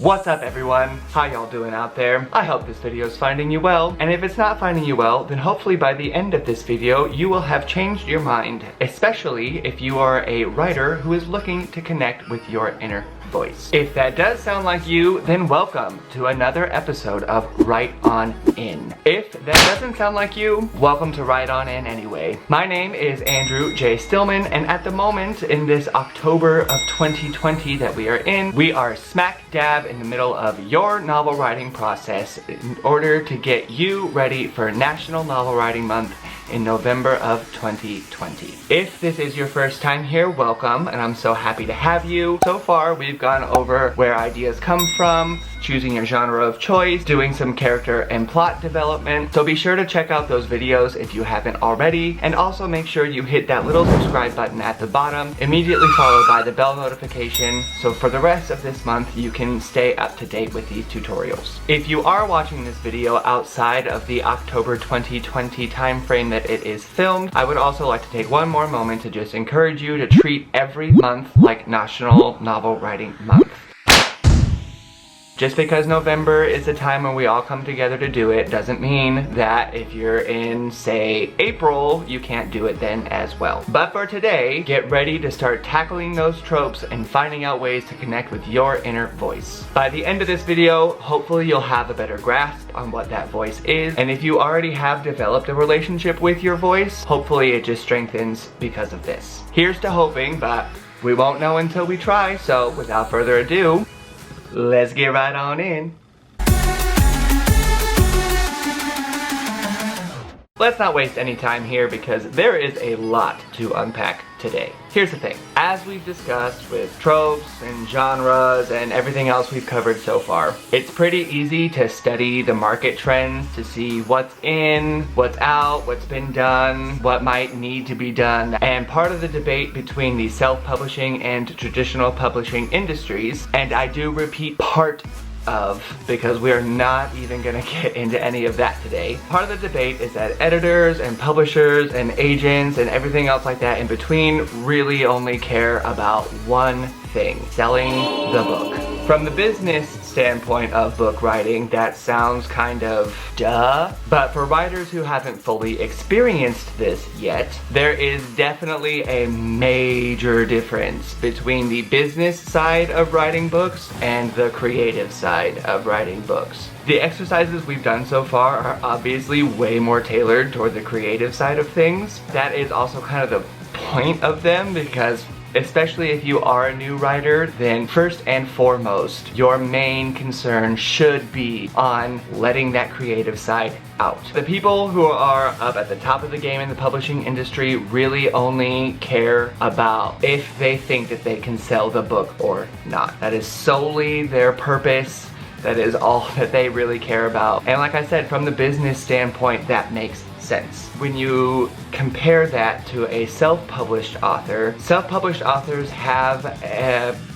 What's up everyone? How y'all doing out there? I hope this video is finding you well, and if it's not finding you well, then hopefully by the end of this video you will have changed your mind, especially if you are a writer who is looking to connect with your inner voice. If that does sound like you, then welcome to another episode of Write On In. If that doesn't sound like you, welcome to Write On In anyway. My name is Andrew J. Stillman, and at the moment in this October of 2020 that we are in, we are smack dab in the middle of your novel writing process in order to get you ready for National Novel Writing Month in November of 2020. If this is your first time here, welcome, and I'm so happy to have you. So far, we've gone over where ideas come from, choosing your genre of choice, doing some character and plot development. So be sure to check out those videos if you haven't already, and also make sure you hit that little subscribe button at the bottom, immediately followed by the bell notification, so for the rest of this month you can stay up to date with these tutorials. If you are watching this video outside of the October 2020 time frame that it is filmed, I would also like to take one more moment to just encourage you to treat every month like National Novel Writing Month. Just because November is the time when we all come together to do it doesn't mean that if you're in, say, April, you can't do it then as well. But for today, get ready to start tackling those tropes and finding out ways to connect with your inner voice. By the end of this video, hopefully you'll have a better grasp on what that voice is, and if you already have developed a relationship with your voice, hopefully it just strengthens because of this. Here's to hoping, but we won't know until we try, so without further ado, let's get right on in. Let's not waste any time here because there is a lot to unpack today. Here's the thing. As we've discussed with tropes and genres and everything else we've covered so far, it's pretty easy to study the market trends to see what's in, what's out, what's been done, what might need to be done. And part of the debate between the self-publishing and traditional publishing industries, and I do repeat part of, because we are not even gonna get into any of that today. Part of the debate is that editors and publishers and agents and everything else like that in between really only care about one thing: selling the book. From the business standpoint of book writing, that sounds kind of duh, but for writers who haven't fully experienced this yet, there is definitely a major difference between the business side of writing books and the creative side of writing books. The exercises we've done so far are obviously way more tailored toward the creative side of things. That is also kind of the point of them, because especially if you are a new writer, then first and foremost, your main concern should be on letting that creative side out. The people who are up at the top of the game in the publishing industry really only care about if they think that they can sell the book or not. That is solely their purpose. That is all that they really care about. And like I said, from the business standpoint, that makes sense. When you compare that to a self-published author, self-published authors have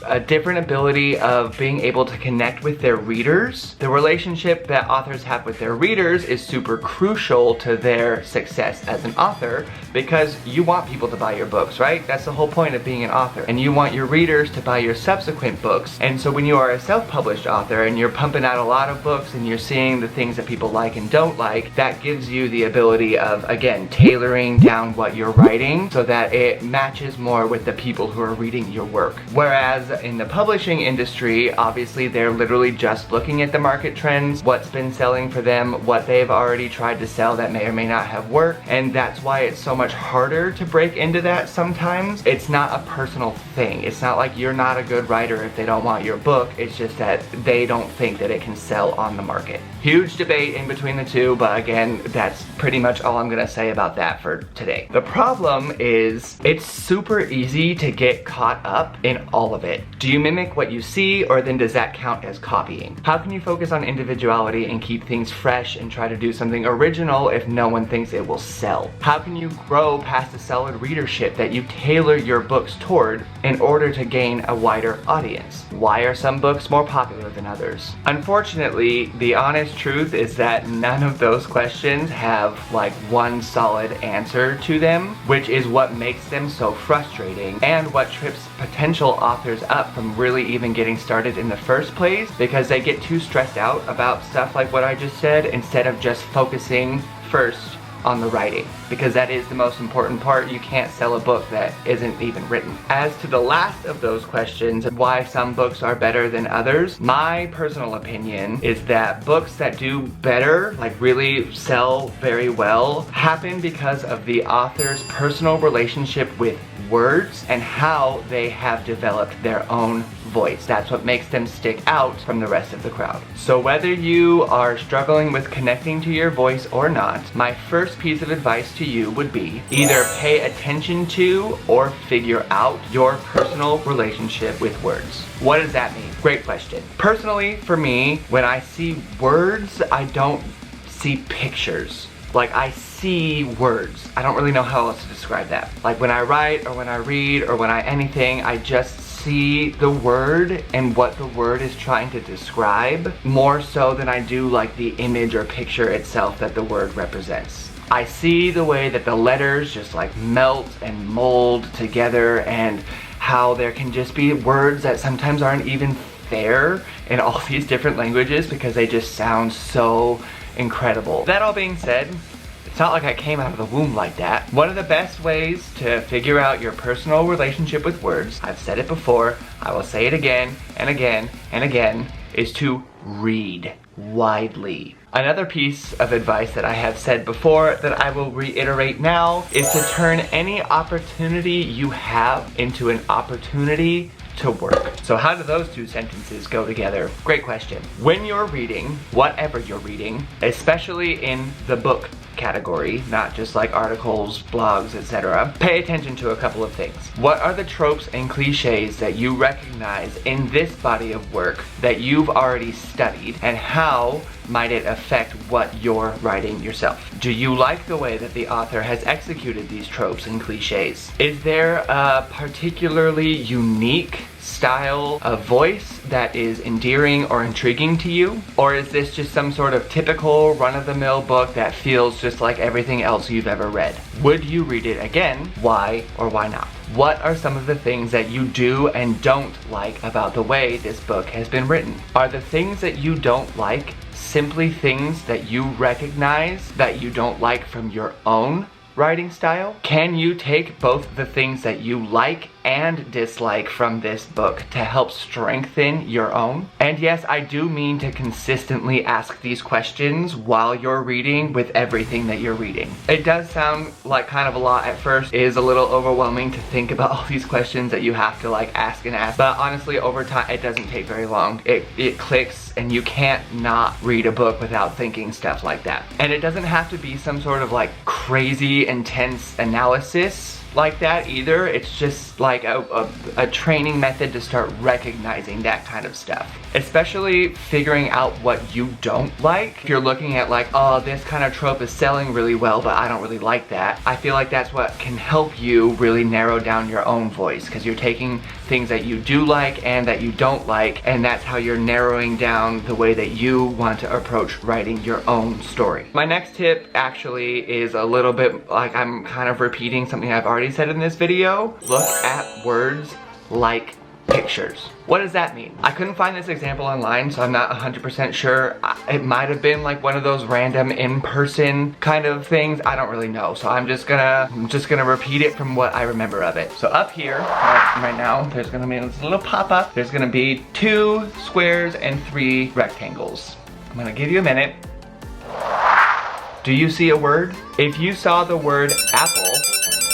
a different ability of being able to connect with their readers. The relationship that authors have with their readers is super crucial to their success as an author, because you want people to buy your books, right? That's the whole point of being an author. And you want your readers to buy your subsequent books. And so when you are a self-published author and you're pumping out a lot of books and you're seeing the things that people like and don't like, that gives you the ability of, again, tailoring down what you're writing so that it matches more with the people who are reading your work. Whereas in the publishing industry, obviously they're literally just looking at the market trends, what's been selling for them, what they've already tried to sell that may or may not have worked, and that's why it's so much harder to break into that sometimes. It's not a personal thing. It's not like you're not a good writer if they don't want your book, it's just that they don't think that it can sell on the market. Huge debate in between the two, but again, that's pretty much all I'm gonna say about that for today. The problem is it's super easy to get caught up in all of it. Do you mimic what you see, or then does that count as copying? How can you focus on individuality and keep things fresh and try to do something original if no one thinks it will sell? How can you grow past a solid readership that you tailor your books toward in order to gain a wider audience? Why are some books more popular than others? Unfortunately, the honest truth is that none of those questions have like one solid answer to them, which is what makes them so frustrating and what trips potential authors up from really even getting started in the first place because they get too stressed out about stuff like what I just said instead of just focusing first on the writing, because that is the most important part. You can't sell a book that isn't even written. As to the last of those questions, why some books are better than others, my personal opinion is that books that do better, like really sell very well, happen because of the author's personal relationship with words and how they have developed their own voice. That's what makes them stick out from the rest of the crowd. So whether you are struggling with connecting to your voice or not, my first piece of advice to you would be either pay attention to or figure out your personal relationship with words. What does that mean? Great question. Personally, for me, when I see words, I don't see pictures. Like, I see words. I don't really know how else to describe that. Like when I write or when I read or when I anything, I just see the word and what the word is trying to describe more so than I do like the image or picture itself that the word represents. I see the way that the letters just like melt and mold together and how there can just be words that sometimes aren't even fair in all these different languages because they just sound so incredible. That all being said, it's not like I came out of the womb like that. One of the best ways to figure out your personal relationship with words, I've said it before, I will say it again and again and again, is to read widely. Another piece of advice that I have said before that I will reiterate now is to turn any opportunity you have into an opportunity to work. So how do those two sentences go together? Great question. When you're reading, whatever you're reading, especially in the book category, not just like articles, blogs, etc., pay attention to a couple of things. What are the tropes and cliches that you recognize in this body of work that you've already studied, and how might it affect what you're writing yourself? Do you like the way that the author has executed these tropes and cliches? Is there a particularly unique style of voice that is endearing or intriguing to you? Or is this just some sort of typical run-of-the-mill book that feels just like everything else you've ever read? Would you read it again? Why or why not? What are some of the things that you do and don't like about the way this book has been written? Are the things that you don't like simply things that you recognize that you don't like from your own writing style? Can you take both the things that you like and dislike from this book to help strengthen your own? And yes, I do mean to consistently ask these questions while you're reading with everything that you're reading. It does sound like kind of a lot at first. It is a little overwhelming to think about all these questions that you have to like ask and ask, but honestly over time it doesn't take very long. It clicks and you can't not read a book without thinking stuff like that. And it doesn't have to be some sort of like crazy intense analysis like that either. It's just like a training method to start recognizing that kind of stuff. Especially figuring out what you don't like. If you're looking at like, oh, this kind of trope is selling really well, but I don't really like that. I feel like that's what can help you really narrow down your own voice, because you're taking things that you do like and that you don't like, and that's how you're narrowing down the way that you want to approach writing your own story. My next tip actually is a little bit like I'm kind of repeating something I've already said in this video. Look at words like pictures. What does that mean? I couldn't find this example online, so I'm not 100% sure. It might have been like one of those random in-person kind of things. I don't really know, so I'm just gonna repeat it from what I remember of it. So up here, right now, there's gonna be this little pop-up. There's gonna be 2 squares and 3 rectangles. I'm gonna give you a minute. Do you see a word? If you saw the word apple,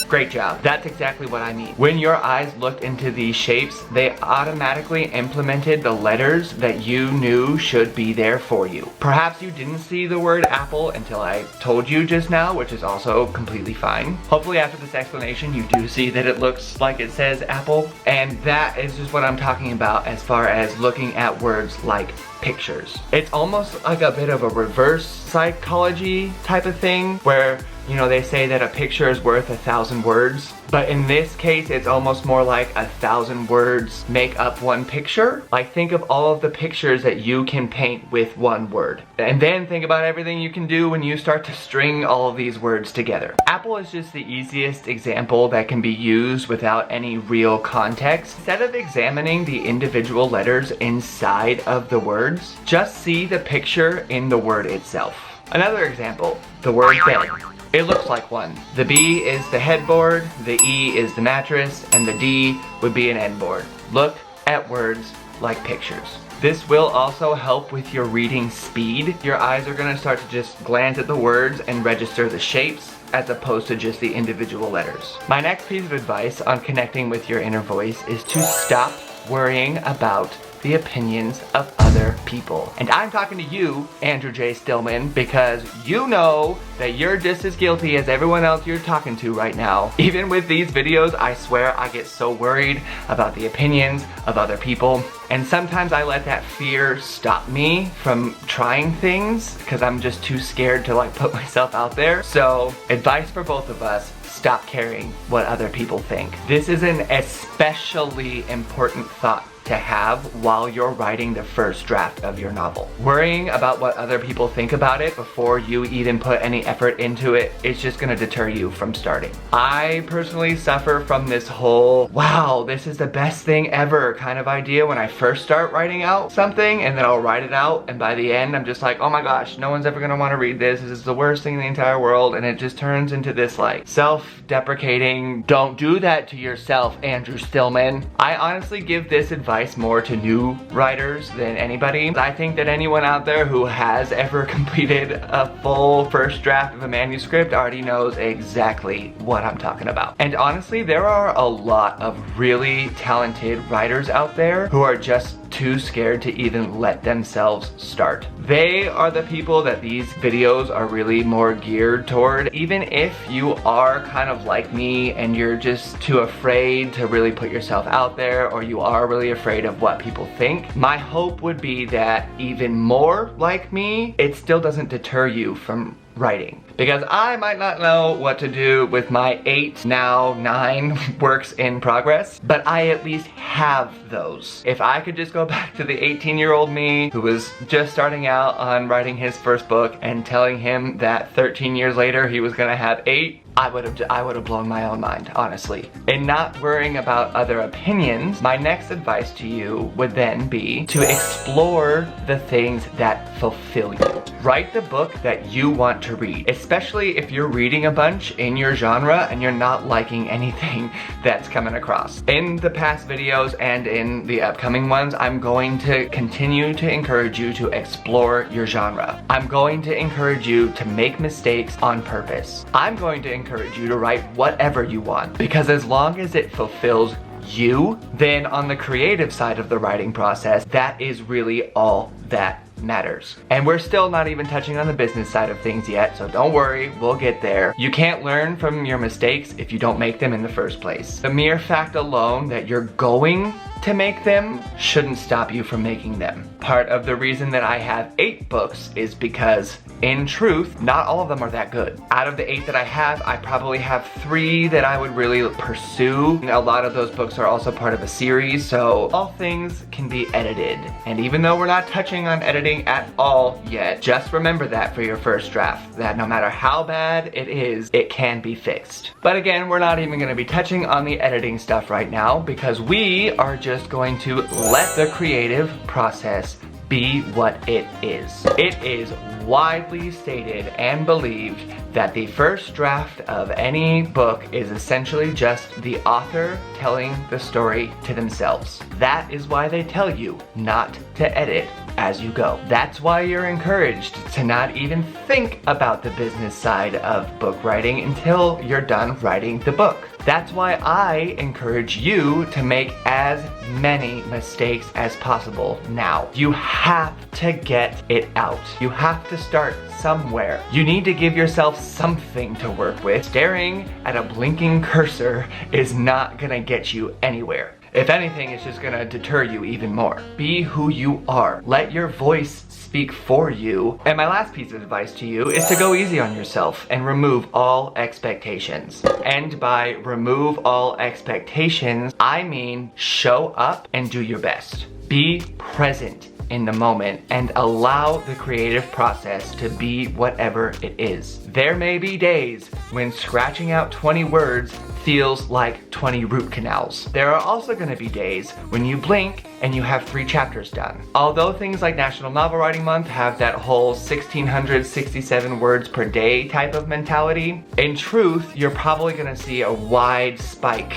great job. That's exactly what I mean. When your eyes looked into these shapes, they automatically implemented the letters that you knew should be there for you. Perhaps you didn't see the word apple until I told you just now, which is also completely fine. Hopefully after this explanation, you do see that it looks like it says apple. And that is just what I'm talking about as far as looking at words like pictures. It's almost like a bit of a reverse psychology type of thing where You know, they say that a picture is worth 1,000 words, but in this case, it's almost more like 1,000 words make up one picture. Like, think of all of the pictures that you can paint with one word. And then think about everything you can do when you start to string all of these words together. Apple is just the easiest example that can be used without any real context. Instead of examining the individual letters inside of the words, just see the picture in the word itself. Another example, the word bed. It looks like one. The B is the headboard, the E is the mattress, and the D would be an endboard. Look at words like pictures. This will also help with your reading speed. Your eyes are gonna start to just glance at the words and register the shapes as opposed to just the individual letters. My next piece of advice on connecting with your inner voice is to stop worrying about the opinions of other people. And I'm talking to you, Andrew J. Stillman, because you know that you're just as guilty as everyone else you're talking to right now. Even with these videos, I swear I get so worried about the opinions of other people. And sometimes I let that fear stop me from trying things because I'm just too scared to like put myself out there. So, advice for both of us: stop caring what other people think. This is an especially important thought to have while you're writing the first draft of your novel. Worrying about what other people think about it before you even put any effort into it is just gonna deter you from starting. I personally suffer from this whole, wow, this is the best thing ever kind of idea when I first start writing out something, and then I'll write it out, and by the end I'm just like, oh my gosh, no one's ever gonna wanna read this. This is the worst thing in the entire world, and it just turns into this like self-deprecating, don't do that to yourself, Andrew Stillman. I honestly give this advice more to new writers than anybody. I think that anyone out there who has ever completed a full first draft of a manuscript already knows exactly what I'm talking about. And honestly, there are a lot of really talented writers out there who are just too scared to even let themselves start. They are the people that these videos are really more geared toward. Even if you are kind of like me and you're just too afraid to really put yourself out there, or you are really afraid of what people think, my hope would be that even more like me, it still doesn't deter you from writing. Because I might not know what to do with my 8, now 9 works in progress, but I at least have those. If I could just go back to the 18-year-old me who was just starting out on writing his first book and telling him that 13 years later he was gonna have 8, I would have blown my own mind, honestly. In not worrying about other opinions, my next advice to you would then be to explore the things that fulfill you. Write the book that you want to read, especially if you're reading a bunch in your genre and you're not liking anything that's coming across. In the past videos and in the upcoming ones, I'm going to continue to encourage you to explore your genre. I'm going to encourage you to make mistakes on purpose. I'm going to encourage you to write whatever you want, because as long as it fulfills you, then on the creative side of the writing process, that is really all that matters. And we're still not even touching on the business side of things yet, so don't worry, we'll get there. You can't learn from your mistakes if you don't make them in the first place. The mere fact alone that you're going to make them shouldn't stop you from making them. Part of the reason that I have 8 books is because, in truth, not all of them are that good. Out of the 8 that I have, I probably have 3 that I would really pursue. A lot of those books are also part of a series, so all things can be edited. And even though we're not touching on editing at all yet, just remember that for your first draft, that no matter how bad it is, it can be fixed. But again, we're not even gonna be touching on the editing stuff right now, because we are just going to let the creative process be what it is. It is widely stated and believed that the first draft of any book is essentially just the author telling the story to themselves. That is why they tell you not to edit as you go. That's why you're encouraged to not even think about the business side of book writing until you're done writing the book. That's why I encourage you to make as many mistakes as possible now. You have to get it out. You have to start somewhere. You need to give yourself something to work with. Staring at a blinking cursor is not gonna get you anywhere. If anything, it's just gonna deter you even more. Be who you are. Let your voice speak for you. And my last piece of advice to you is to go easy on yourself and remove all expectations. And by remove all expectations, I mean show up and do your best. Be present in the moment and allow the creative process to be whatever it is. There may be days when scratching out 20 words feels like 20 root canals. There are also gonna be days when you blink and you have 3 chapters done. Although things like National Novel Writing Month have that whole 1,667 words per day type of mentality, in truth, you're probably gonna see a wide spike.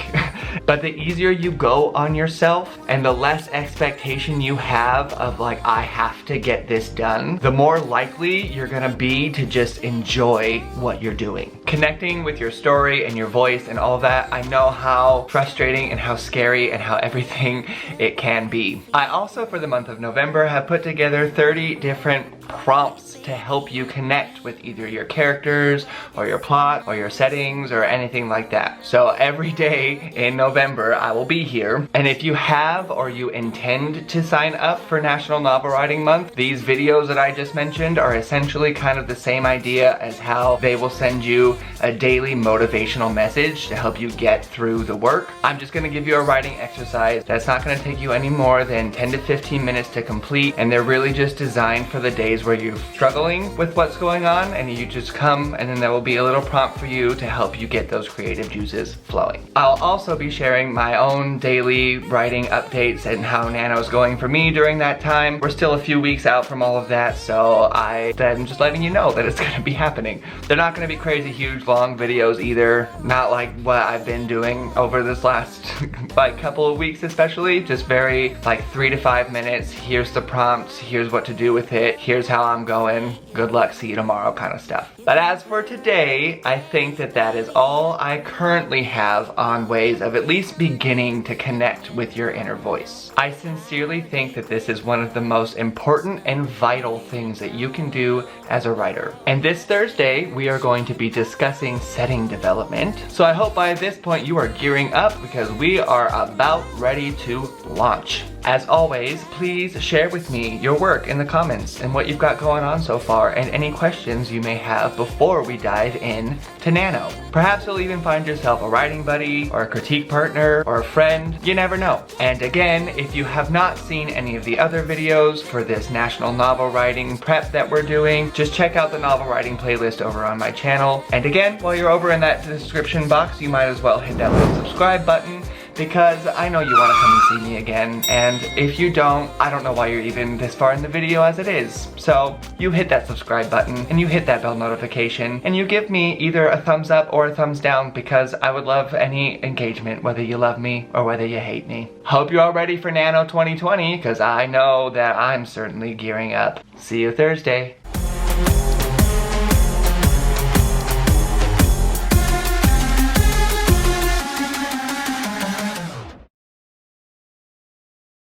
But the easier you go on yourself and the less expectation you have of like, I have to get this done, the more likely you're gonna be to just enjoy what you're doing. Connecting with your story and your voice and all that, I know how frustrating and how scary and how everything it can be. I also, for the month of November, have put together 30 different prompts to help you connect with either your characters or your plot or your settings or anything like that. So every day in November I will be here, and if you have or you intend to sign up for National Novel Writing Month, these videos that I just mentioned are essentially kind of the same idea as how they will send you a daily motivational message to help you get through the work. I'm just gonna give you a writing exercise that's not gonna take you any more than 10 to 15 minutes to complete, and they're really just designed for the days where you're struggling with what's going on and you just come, and then there will be a little prompt for you to help you get those creative juices flowing. I'll also be sharing my own daily writing updates and how NaNo's going for me during that time. We're still a few weeks out from all of that, so I'm just letting you know that it's gonna be happening. They're not gonna be crazy huge long videos either, not like what I've been doing over this last like couple of weeks especially, just very like 3 to 5 minutes, here's the prompt, here's what to do with it, here's how I'm going, good luck, see you tomorrow kind of stuff. But as for today, I think that is all I currently have on ways of at least beginning to connect with your inner voice. I sincerely think that this is one of the most important and vital things that you can do as a writer. And this Thursday, we are going to be discussing setting development. So I hope by this point you are gearing up because we are about ready to launch. As always, please share with me your work in the comments and what you've got going on so far and any questions you may have before we dive in to NaNo. Perhaps you'll even find yourself a writing buddy or a critique partner or a friend, you never know. And again, if you have not seen any of the other videos for this National Novel Writing prep that we're doing, just check out the novel writing playlist over on my channel. And again, while you're over in that description box, you might as well hit that little subscribe button, because I know you want to come and see me again, and if you don't, I don't know why you're even this far in the video as it is. So you hit that subscribe button and you hit that bell notification and you give me either a thumbs up or a thumbs down, because I would love any engagement, whether you love me or whether you hate me. Hope you're all ready for NaNo 2020, because I know that I'm certainly gearing up. See you Thursday.